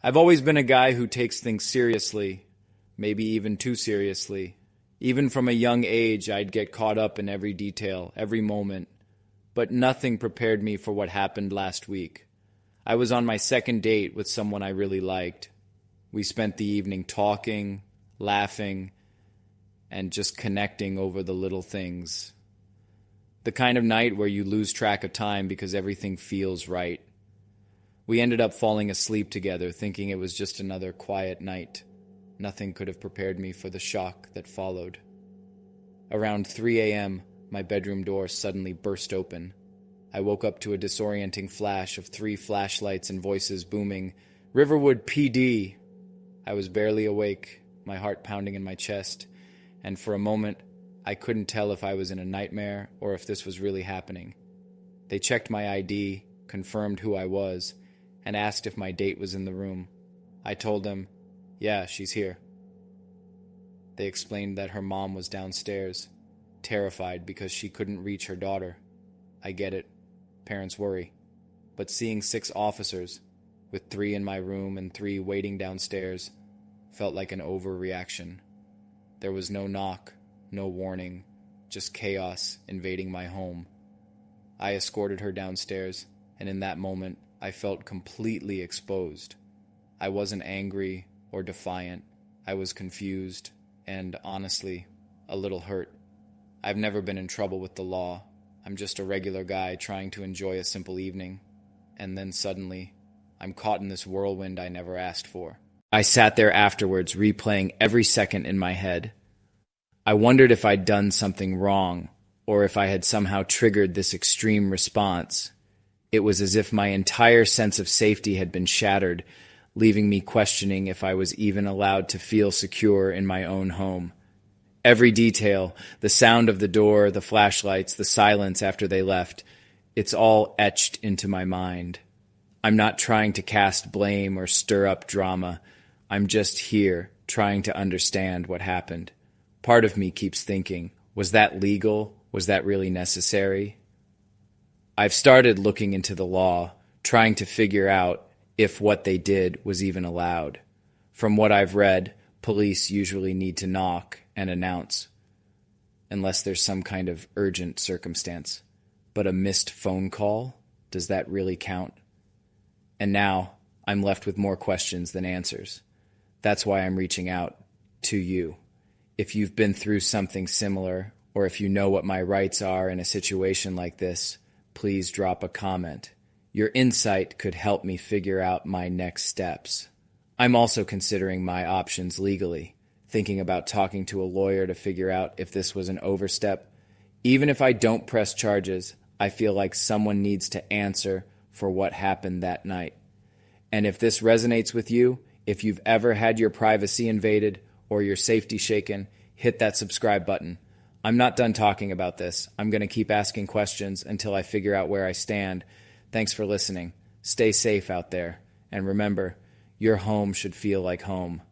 I've always been a guy who takes things seriously, maybe even too seriously. Even from a young age, I'd get caught up in every detail, every moment. But nothing prepared me for what happened last week. I was on my second date with someone I really liked. We spent the evening talking, laughing, and just connecting over the little things. The kind of night where you lose track of time because everything feels right. We ended up falling asleep together, thinking it was just another quiet night. Nothing could have prepared me for the shock that followed. Around 3 a.m., my bedroom door suddenly burst open. I woke up to a disorienting flash of 3 flashlights and voices booming, "Riverwood PD!" I was barely awake, my heart pounding in my chest, and for a moment, I couldn't tell if I was in a nightmare or if this was really happening. They checked my ID, confirmed who I was, and asked if my date was in the room. I told them, "Yeah, she's here." They explained that her mom was downstairs, terrified because she couldn't reach her daughter. I get it. Parents worry. But seeing 6 officers, with 3 in my room and 3 waiting downstairs, felt like an overreaction. There was no knock, no warning, just chaos invading my home. I escorted her downstairs, and in that moment, I felt completely exposed. I wasn't angry or defiant. I was confused and, honestly, a little hurt. I've never been in trouble with the law. I'm just a regular guy trying to enjoy a simple evening. And then suddenly, I'm caught in this whirlwind I never asked for. I sat there afterwards, replaying every second in my head. I wondered if I'd done something wrong, or if I had somehow triggered this extreme response. It was as if my entire sense of safety had been shattered, leaving me questioning if I was even allowed to feel secure in my own home. Every detail, the sound of the door, the flashlights, the silence after they left, it's all etched into my mind. I'm not trying to cast blame or stir up drama. I'm just here, trying to understand what happened. Part of me keeps thinking, was that legal? Was that really necessary? I've started looking into the law, trying to figure out if what they did was even allowed. From what I've read, police usually need to knock and announce, unless there's some kind of urgent circumstance. But a missed phone call, does that really count? And now, I'm left with more questions than answers. That's why I'm reaching out to you. If you've been through something similar, or if you know what my rights are in a situation like this, please drop a comment. Your insight could help me figure out my next steps. I'm also considering my options legally, thinking about talking to a lawyer to figure out if this was an overstep. Even if I don't press charges, I feel like someone needs to answer for what happened that night. And if this resonates with you, if you've ever had your privacy invaded or your safety shaken, hit that subscribe button. I'm not done talking about this. I'm going to keep asking questions until I figure out where I stand. Thanks for listening. Stay safe out there. And remember, your home should feel like home.